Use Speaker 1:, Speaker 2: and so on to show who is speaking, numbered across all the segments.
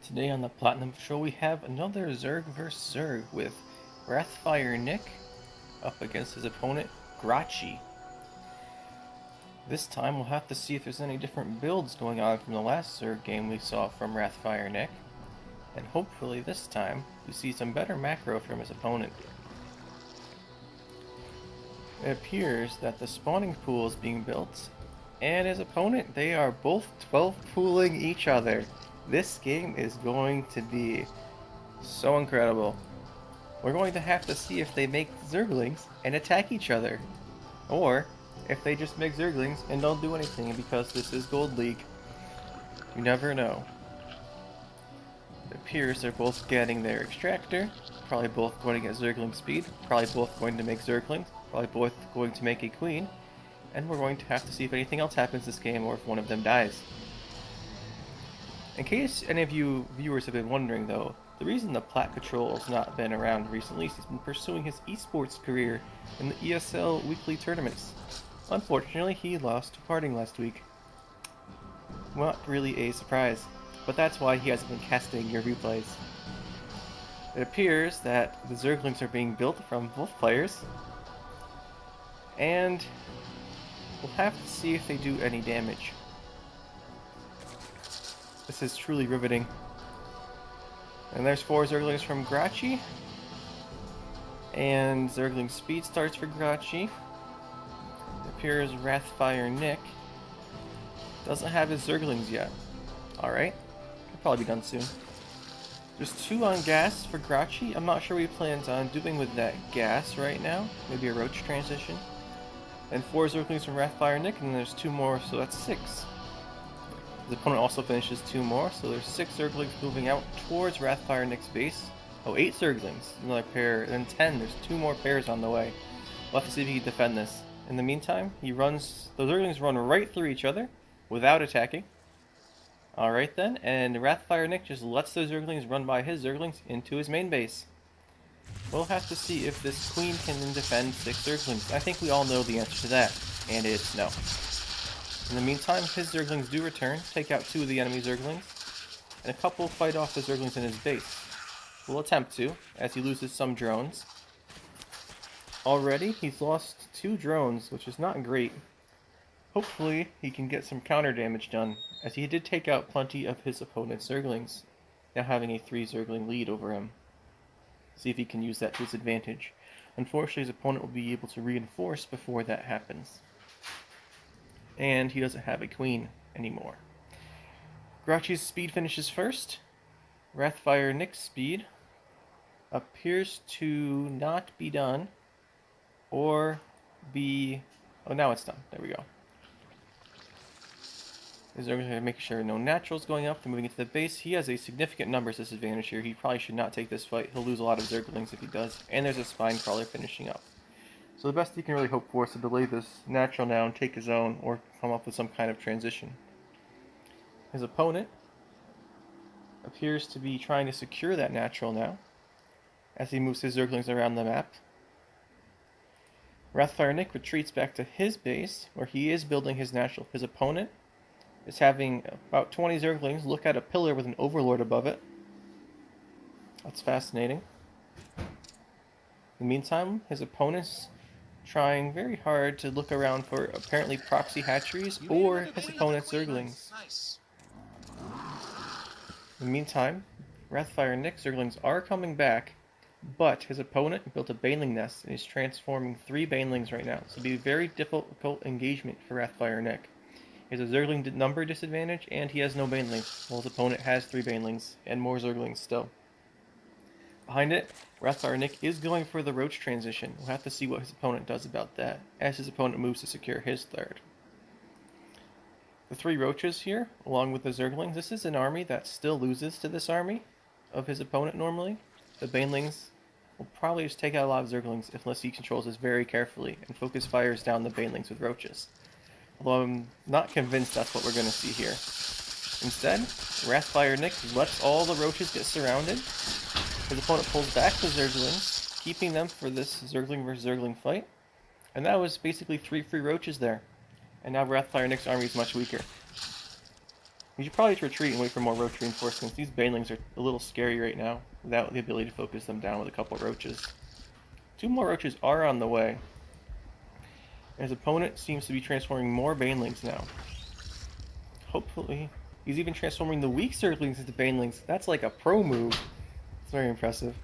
Speaker 1: Today on the Platinum Patrol we have another Zerg vs Zerg with RathFr Nick up against his opponent Grachi. This time we'll have to see if there's any different builds going on from the last Zerg game we saw from RathFr Nick, and hopefully this time we see some better macro from his opponent. It appears that the spawning pool is being built, and his opponent, they are both 12 pooling each other. This game is going to be so incredible. We're going to have to see if they make Zerglings and attack each other, or if they just make Zerglings and don't do anything because this is Gold League. You never know. It appears they're both getting their extractor, probably both going to get Zergling speed, probably both going to make Zerglings, probably both going to make a queen, and we're going to have to see if anything else happens this game or if one of them dies. In case any of you viewers have been wondering though, the reason the Plat Patrol has not been around recently is he's been pursuing his esports career in the ESL weekly tournaments. Unfortunately, he lost to Parting last week. Not really a surprise, but that's why he hasn't been casting your replays. It appears that the Zerglings are being built from both players, and we'll have to see if they do any damage. This is truly riveting. And there's 4 Zerglings from Grachi. And Zergling speed starts for Grachi. It appears RathFr Nick doesn't have his Zerglings yet. Alright. He'll probably be done soon. There's 2 on gas for Grachi. I'm not sure what he plans on doing with that gas right now. Maybe a roach transition. And 4 Zerglings from RathFr Nick, and then there's 2 more, so that's 6. His opponent also finishes 2 more, so there's 6 Zerglings moving out towards RathFr Nick's base. Oh, 8 Zerglings, another pair, and then 10, there's 2 more pairs on the way. We'll have to see if he can defend this. In the meantime, the Zerglings run right through each other, without attacking. Alright then, and RathFr Nick just lets those Zerglings run by his Zerglings into his main base. We'll have to see if this queen can defend 6 Zerglings. I think we all know the answer to that, and it's no. In the meantime, his Zerglings do return, take out 2 of the enemy Zerglings, and a couple fight off the Zerglings in his base. Will attempt to, as he loses some drones. Already, he's lost 2 drones, which is not great. Hopefully, he can get some counter damage done, as he did take out plenty of his opponent's Zerglings, now having a 3 Zergling lead over him. See if he can use that to his advantage. Unfortunately, his opponent will be able to reinforce before that happens. And he doesn't have a queen anymore. Grachi's speed finishes first. RathFr Nick's speed appears to not be done, or be... oh, now it's done. There we go. They're going to make sure no naturals going up. They're moving into the base. He has a significant numbers disadvantage here. He probably should not take this fight. He'll lose a lot of Zerglings if he does. And there's a Spine Crawler finishing up. So the best he can really hope for is to delay this natural now and take his own, or come up with some kind of transition. His opponent appears to be trying to secure that natural now, as he moves his Zerglings around the map. RathFr Nick retreats back to his base, where he is building his natural. His opponent is having about 20 Zerglings look at a pillar with an Overlord above it. That's fascinating. In the meantime, his opponent's trying very hard to look around for apparently proxy hatcheries or his opponent's Zerglings. In the meantime, RathFr Nick's Zerglings are coming back, but his opponent built a Baneling nest and is transforming 3 Banelings right now. So it'll be a very difficult engagement for RathFr Nick. He has a Zergling number disadvantage, and he has no Banelings, while his opponent has 3 Banelings and more Zerglings still. Behind it, RathFr Nick is going for the Roach transition. We'll have to see what his opponent does about that, as his opponent moves to secure his 3rd. The 3 Roaches here, along with the Zerglings, this is an army that still loses to this army of his opponent normally. The Banelings will probably just take out a lot of Zerglings unless he controls this very carefully and focus fires down the Banelings with Roaches. Although I'm not convinced that's what we're going to see here. Instead, RathFr Nick lets all the Roaches get surrounded. His opponent pulls back the Zerglings, keeping them for this Zergling vs Zergling fight. And that was basically 3 free Roaches there. And now RathFr Nick's army is much weaker. We should probably retreat and wait for more roach reinforcements. These banelings are a little scary right now, without the ability to focus them down with a couple roaches. 2 more roaches are on the way. His opponent seems to be transforming more banelings now. Hopefully, he's even transforming the weak zerglings into banelings. That's like a pro move. It's very impressive.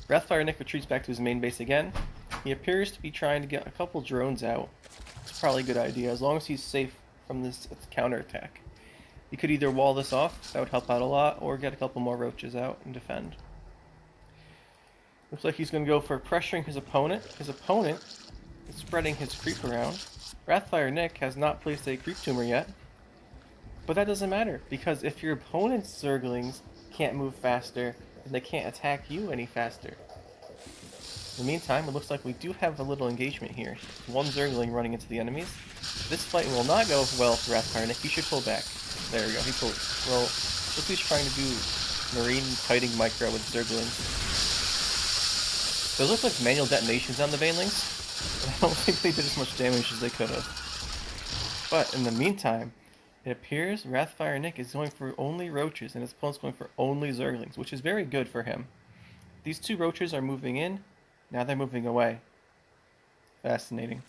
Speaker 1: RathFr Nick retreats back to his main base again. He appears to be trying to get a couple drones out. It's probably a good idea, as long as he's safe from this counterattack. He could either wall this off, that would help out a lot, or get a couple more roaches out and defend. Looks like he's going to go for pressuring his opponent. His opponent is spreading his creep around. RathFr Nick has not placed a creep tumor yet. But that doesn't matter, because if your opponent's zerglings can't move faster, then they can't attack you any faster. In the meantime, it looks like we do have a little engagement here. 1 zergling running into the enemies. This fight will not go well for RathFr Nick. He should pull back. There we go, he pulled. Well, look who's trying to do marine kiting micro with zerglings. Those look like manual detonations on the banelings. I don't think they did as much damage as they could have. But in the meantime, it appears RathFr Nick is going for only roaches and his opponent's going for only zerglings, which is very good for him. These 2 roaches are moving in, now they're moving away. Fascinating.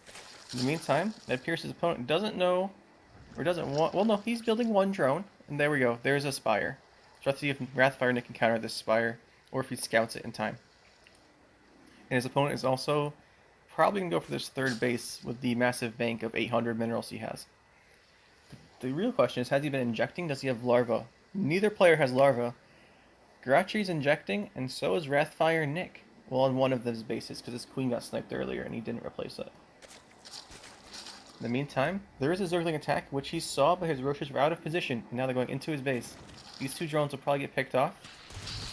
Speaker 1: In the meantime, it appears his opponent doesn't know, or doesn't want, well no, he's building 1 drone, and there we go, there's a spire. So let's see if RathFr Nick can counter this spire, or if he scouts it in time. And his opponent is also probably going to go for this 3rd base with the massive bank of 800 minerals he has. The real question is, has he been injecting? Does he have larva? Neither player has larva. Garachi's injecting, and so is RathFr Nick. Well, on one of those bases, because his queen got sniped earlier and he didn't replace it. In the meantime, there is a zergling attack, which he saw, but his roaches were out of position, and now they're going into his base. These 2 drones will probably get picked off.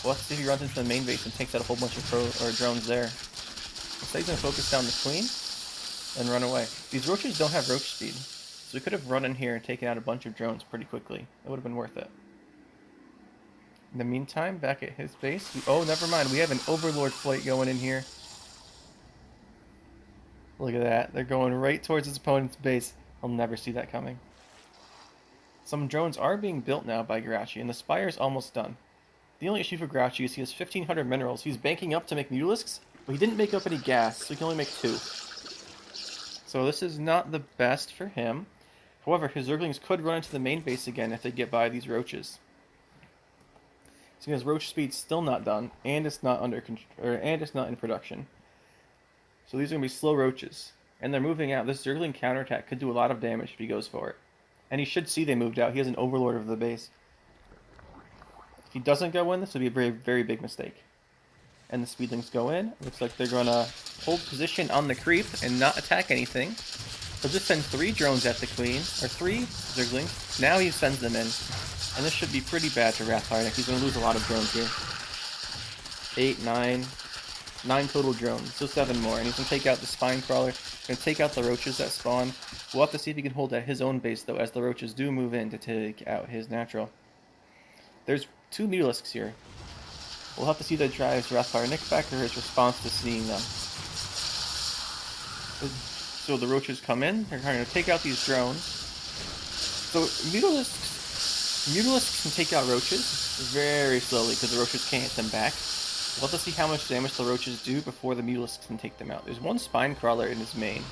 Speaker 1: We'll have to see if he runs into the main base and takes out a whole bunch of drones there. Instead, he's going to focus down the queen and run away. These roaches don't have roach speed, so we could have run in here and taken out a bunch of drones pretty quickly. It would have been worth it. In the meantime, back at his base, oh, never mind. We have an Overlord flight going in here. Look at that. They're going right towards his opponent's base. I'll never see that coming. Some drones are being built now by Garachi, and the spire's almost done. The only issue for Garachi is he has 1,500 minerals. He's banking up to make mutalisks, but he didn't make up any gas, so he can only make 2. So this is not the best for him. However, his zerglings could run into the main base again if they get by these roaches. So his roach speed's still not done, and it's not in production. So these are going to be slow roaches. And they're moving out. This zergling counterattack could do a lot of damage if he goes for it. And he should see they moved out. He has an overlord of the base. If he doesn't go in, this would be a very, very big mistake. And the speedlings go in. Looks like they're going to hold position on the creep and not attack anything. He'll just send 3 drones at the queen, or 3 zerglings. Now he sends them in. And this should be pretty bad for RathFr Nick. He's going to lose a lot of drones here. 8, 9 total drones, so 7 more. And he's going to take out the spine crawler. Going to take out the roaches that spawn. We'll have to see if he can hold at his own base, though, as the roaches do move in to take out his natural. There's 2 mutalisks here. We'll have to see if that drives RathFr Nick back or his response to seeing them. So the roaches come in. They're trying to take out these drones. So mutalisks can take out roaches very slowly because the roaches can't hit them back. We'll have to see how much damage the roaches do before the mutalisks can take them out. There's 1 spine crawler in his main.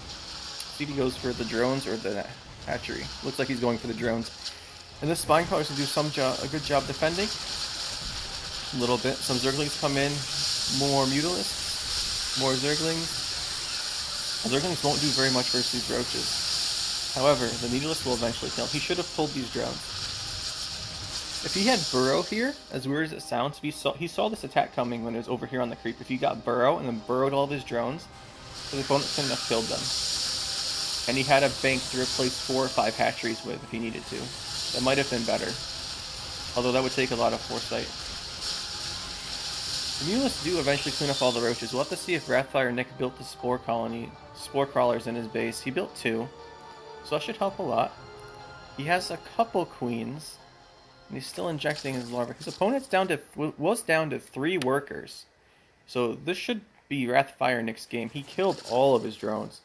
Speaker 1: See if he goes for the drones or the hatchery. Looks like he's going for the drones. And this spine crawler's going to do a good job defending. A little bit. Some zerglings come in. More mutalisks. More zerglings. Zerglings won't do very much versus these roaches. However, the mutalisk will eventually kill him. He should have pulled these drones. If he had burrow here, as weird as it sounds, he saw this attack coming when it was over here on the creep. If he got burrow and then burrowed all of his drones, his opponent couldn't have killed them. And he had a bank to replace 4 or 5 hatcheries with if he needed to. That might have been better. Although that would take a lot of foresight. The mutalisks do eventually clean up all the roaches. We'll have to see if RathFr Nick built the spore crawlers in his base. He built 2. So that should help a lot. He has a couple queens. And he's still injecting his larvae. His opponent's was down to 3 workers. So this should be RathFr Nick's game. He killed all of his drones.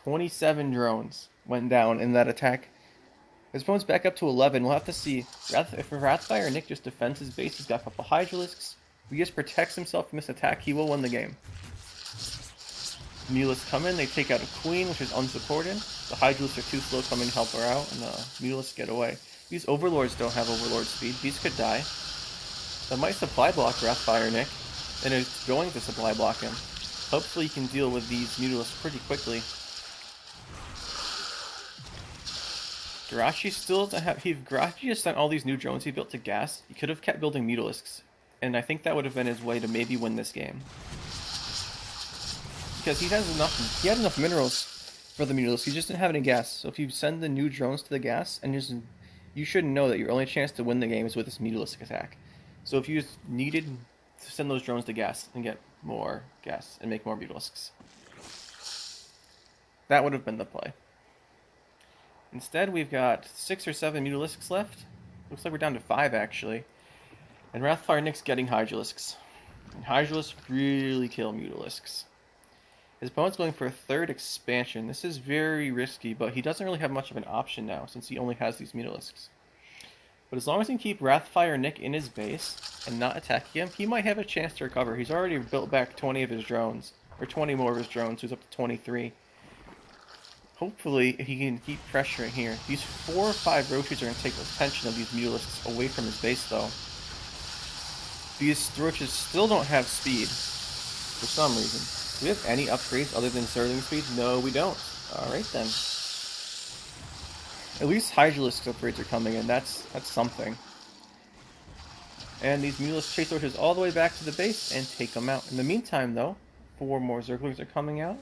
Speaker 1: 27 drones. went down in that attack. His opponent's back up to 11. We'll have to see if RathFr Nick just defends his base. He's got a couple Hydralisks. If he just protects himself from this attack, he will win the game. Mulisks come in, they take out a queen, which is unsupported. The Hydralisks are too slow coming to help her out, and the Mulisks get away. These Overlords don't have Overlord speed. These could die. That might supply block RathFr Nick, and it's going to supply block him. Hopefully he can deal with these Mulisks pretty quickly. Garachi still doesn't have... If Garachi just sent all these new drones he built to gas, he could have kept building Mulisks. And I think that would have been his way to maybe win this game. Because he had enough minerals for the Mulisks, he just didn't have any gas. So if you send the new drones to the gas, and you should know that your only chance to win the game is with this Mulisk attack. So if you just needed to send those drones to gas and get more gas and make more Mulisks, that would have been the play. Instead, we've got 6 or 7 Mulisks left. Looks like we're down to 5, actually. And RathFr Nick's getting Hydralisks. And Hydralisks really kill Mulisks. His opponent's going for a 3rd expansion. This is very risky, but he doesn't really have much of an option now, since he only has these Mulisks. But as long as he can keep RathFr Nick in his base and not attack him, he might have a chance to recover. He's already built back 20 of his drones, or 20 more of his drones, so he's up to 23. Hopefully, he can keep pressuring here. These 4 or 5 roaches are going to take the attention of these Mulisks away from his base, though. These roaches still don't have speed, for some reason. Do we have any upgrades other than Zerling speed? No, we don't. Alright then. At least Hydralisk upgrades are coming in. That's something. And these Mulisk chase roaches all the way back to the base and take them out. In the meantime, though, 4 more Zerglings are coming out.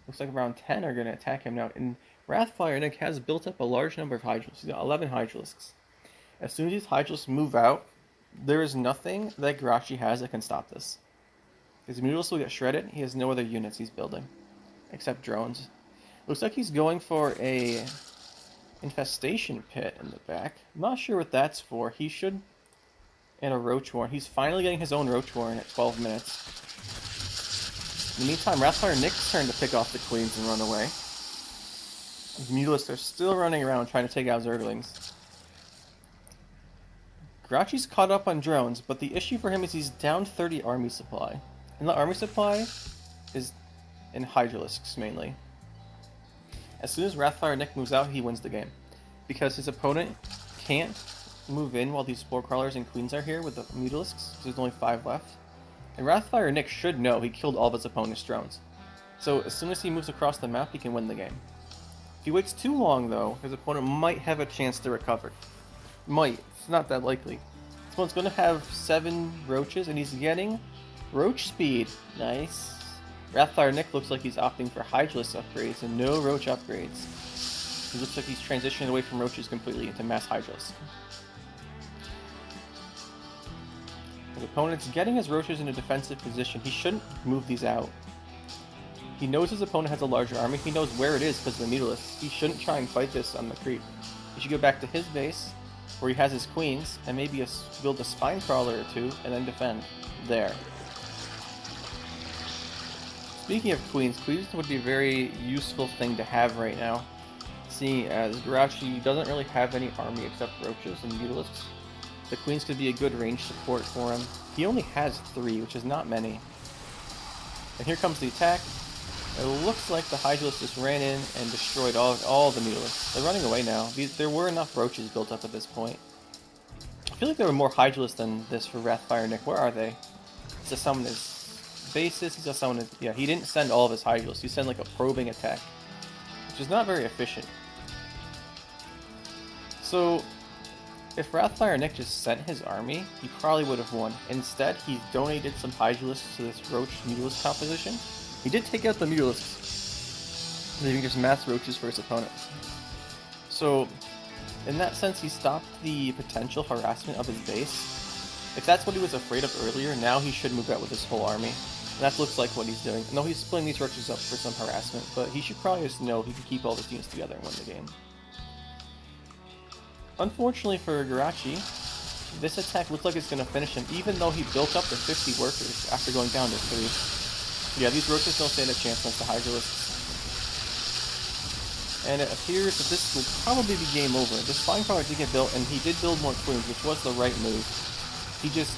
Speaker 1: Looks like around 10 are going to attack him now. And RathFr Nick has built up a large number of Hydralisks. He's got 11 Hydralisks. As soon as these Hydralisks move out, there is nothing that Garachi has that can stop this. His Mulisks will get shredded. He has no other units he's building, except drones. Looks like he's going for a infestation pit in the back. I'm not sure what that's for. He should... And a roach warren. He's finally getting his own roach warren at 12 minutes. In the meantime, RathFr Nick's turn to pick off the queens and run away. The Mulisks are still running around trying to take out Zerglings. Garachi's caught up on drones, but the issue for him is he's down 30 army supply. And the army supply is in Hydralisks mainly. As soon as RathFr Nick moves out, he wins the game. Because his opponent can't move in while these Spore Crawlers and Queens are here with the Mulisks, because there's only 5 left. And RathFr Nick should know he killed all of his opponent's drones. So as soon as he moves across the map, he can win the game. If he waits too long, though, his opponent might have a chance to recover. Might. It's not that likely. This one's going to have 7 roaches, and he's getting roach speed. Nice. RathFr Nick looks like he's opting for Hydralisk upgrades and no roach upgrades. He looks like he's transitioning away from roaches completely into mass Hydralisk. His opponent's getting his roaches in a defensive position. He shouldn't move these out. He knows his opponent has a larger army. He knows where it is because of the Mulisks. He shouldn't try and fight this on the creep. He should go back to his base, where he has his queens, and maybe build a spine crawler or 2, and then defend. There. Speaking of queens, queens would be a very useful thing to have right now. Seeing as Garachi doesn't really have any army except roaches and Mulisks. The queens could be a good range support for him. He only has 3, which is not many. And here comes the attack. It looks like the Hydralisk just ran in and destroyed all the Mulisks. They're running away now. There were enough roaches built up at this point. I feel like there were more Hydralisks than this for RathFr Nick. Where are they? He's just summoned his bases. He's just summoned his... Yeah, he didn't send all of his Hydralisks. He sent like a probing attack, which is not very efficient. So, if RathFr Nick just sent his army, he probably would have won. Instead, he donated some Hydralisks to this Roach Mulisk composition. He did take out the Mulisks, leaving just mass roaches for his opponent. So, in that sense, he stopped the potential harassment of his base. If that's what he was afraid of earlier, now he should move out with his whole army. And that looks like what he's doing. No, he's splitting these roaches up for some harassment, but he should probably just know he can keep all his units together and win the game. Unfortunately for Garachi, this attack looks like it's going to finish him, even though he built up to 50 workers after going down to 3. Yeah, these roaches don't stand a chance against the Hydralisks. and it appears that this will probably be game over. The spawning power did get built, and he did build more twins, which was the right move. He just,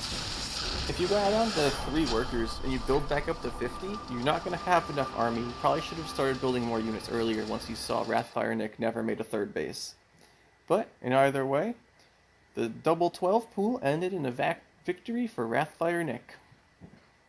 Speaker 1: if you go down to 3 workers and you build back up to 50, you're not going to have enough army. You probably should have started building more units earlier once you saw RathFr Nick never made a 3rd base. But, in either way, the double 12 pool ended in a victory for RathFr Nick.